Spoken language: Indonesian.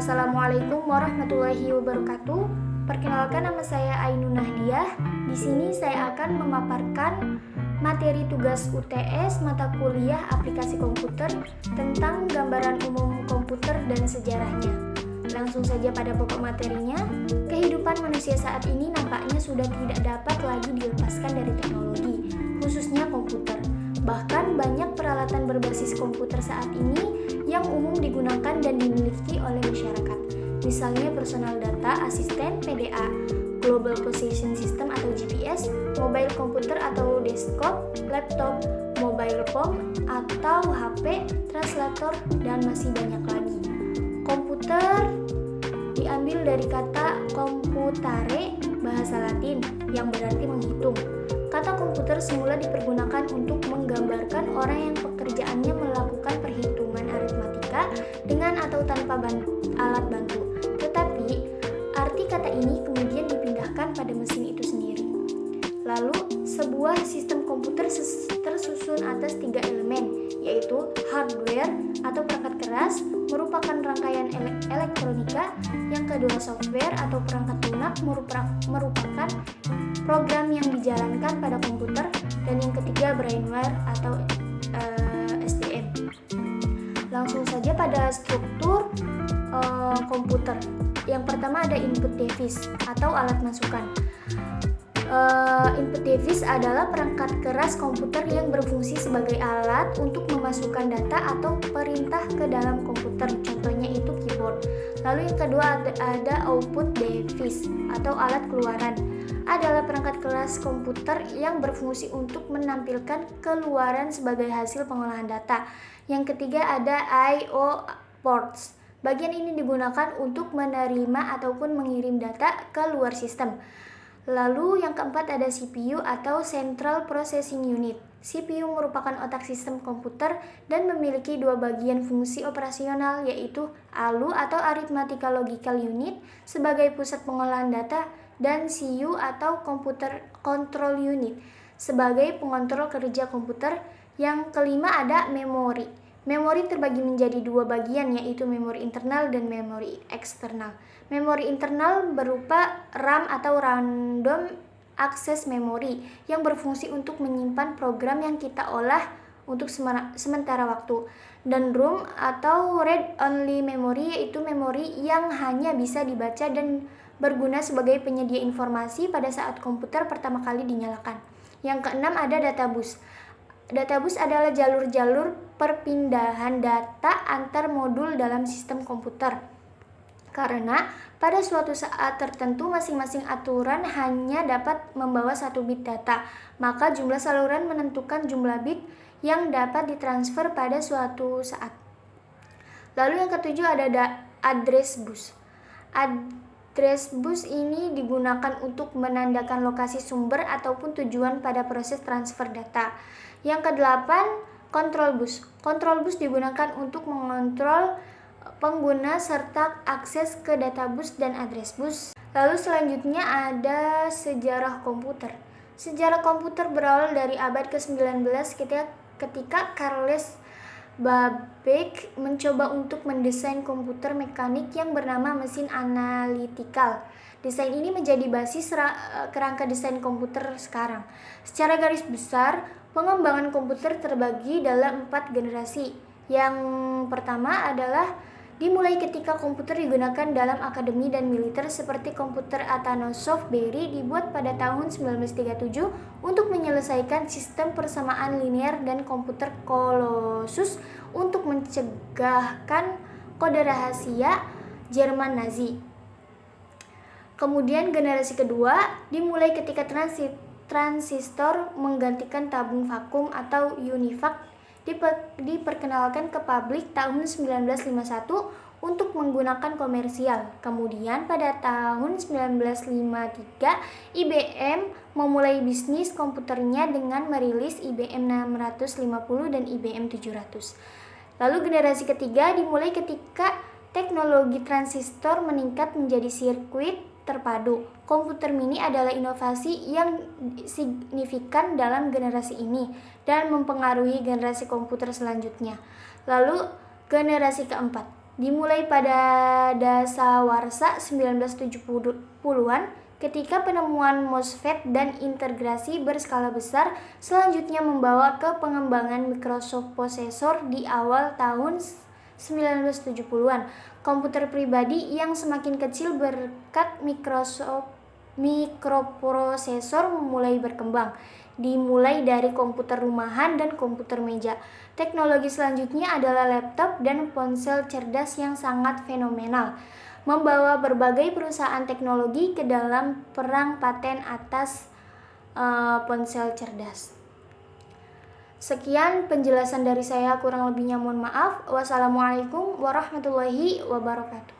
Assalamualaikum warahmatullahi wabarakatuh. Perkenalkan, nama saya Ainun Nahdiah. Di sini saya akan memaparkan materi tugas UTS mata kuliah aplikasi komputer tentang gambaran umum komputer dan sejarahnya. Langsung saja pada pokok materinya. Kehidupan manusia saat ini nampaknya sudah tidak dapat lagi dilepaskan dari teknologi, khususnya komputer. Bahkan banyak peralatan berbasis komputer saat ini yang umum digunakan dan dimiliki oleh masyarakat. Misalnya personal data, asisten, PDA, Global Position System atau GPS, mobile komputer atau desktop, laptop, mobile phone atau HP, translator, dan masih banyak lagi. Komputer diambil dari kata computare, bahasa Latin, yang berarti menghitung. Kata komputer semula dipergunakan untuk menggambarkan orang yang pekerjaannya melakukan perhitungan aritmatika dengan atau tanpa alat bantu. Tetapi, arti kata ini kemudian dipindahkan pada mesin itu sendiri. Lalu, sebuah sistem komputer tersusun atas 3 elemen, yaitu hardware atau perangkat keras, merupakan rangkaian elektronika. Yang kedua, software atau perangkat lunak, merupakan program yang dijalankan pada komputer. Dan yang ketiga, brainware atau SDM. Langsung saja pada struktur komputer. Yang pertama ada input device atau alat masukan. Input device adalah perangkat keras komputer yang berfungsi sebagai alat untuk memasukkan data atau perintah ke dalam komputer. Contohnya itu keyboard. Lalu yang kedua ada output device atau alat keluaran. Adalah perangkat keras komputer yang berfungsi untuk menampilkan keluaran sebagai hasil pengolahan data. Yang ketiga ada I/O ports. Bagian ini digunakan untuk menerima ataupun mengirim data ke luar sistem. Lalu yang keempat ada CPU atau Central Processing Unit. CPU merupakan otak sistem komputer dan memiliki 2 bagian fungsi operasional, yaitu ALU atau Arithmetical Logical Unit sebagai pusat pengolahan data dan CU atau Computer Control Unit sebagai pengontrol kerja komputer. Yang kelima ada memori. Memori terbagi menjadi 2 bagian, yaitu memori internal dan memori eksternal. Memori internal berupa RAM atau Random Access Memory yang berfungsi untuk menyimpan program yang kita olah untuk sementara waktu. Dan ROM atau Read Only Memory yaitu memori yang hanya bisa dibaca dan berguna sebagai penyedia informasi pada saat komputer pertama kali dinyalakan. Yang keenam ada databus. Databus adalah jalur-jalur perpindahan data antar modul dalam sistem komputer. Karena pada suatu saat tertentu masing-masing aturan hanya dapat membawa 1 bit data, maka jumlah saluran menentukan jumlah bit yang dapat ditransfer pada suatu saat. Lalu yang ketujuh ada address bus. Address bus ini digunakan untuk menandakan lokasi sumber ataupun tujuan pada proses transfer data. Yang kedelapan, control bus. Control bus digunakan untuk mengontrol pengguna serta akses ke databus dan address bus. Lalu selanjutnya ada sejarah komputer. Sejarah komputer berawal dari abad ke-19 ketika Charles Babbage mencoba untuk mendesain komputer mekanik yang bernama mesin analytical. Desain ini menjadi basis kerangka desain komputer sekarang. Secara garis besar, pengembangan komputer terbagi dalam 4 generasi. Yang pertama adalah dimulai ketika komputer digunakan dalam akademi dan militer, seperti komputer Atanasoff Berry dibuat pada tahun 1937 untuk menyelesaikan sistem persamaan linear, dan komputer Colossus untuk mencegahkan kode rahasia Jerman Nazi. Kemudian generasi kedua dimulai ketika transistor menggantikan tabung vakum atau UNIVAC diperkenalkan ke publik tahun 1951 untuk menggunakan komersial. Kemudian pada tahun 1953 IBM memulai bisnis komputernya dengan merilis IBM 650 dan IBM 700. Lalu generasi ketiga dimulai ketika teknologi transistor meningkat menjadi sirkuit terpadu. Komputer mini adalah inovasi yang signifikan dalam generasi ini dan mempengaruhi generasi komputer selanjutnya. Lalu generasi keempat Dimulai pada dasawarsa 1970-an ketika penemuan MOSFET dan integrasi berskala besar selanjutnya membawa ke pengembangan mikroprosesor di awal tahun 1970-an. Komputer pribadi yang semakin kecil berkat mikroprosesor mulai berkembang, dimulai dari komputer rumahan dan komputer meja. Teknologi selanjutnya adalah laptop dan ponsel cerdas yang sangat fenomenal, membawa berbagai perusahaan teknologi ke dalam perang paten atas ponsel cerdas. Sekian penjelasan dari saya, kurang lebihnya mohon maaf. Wassalamualaikum warahmatullahi wabarakatuh.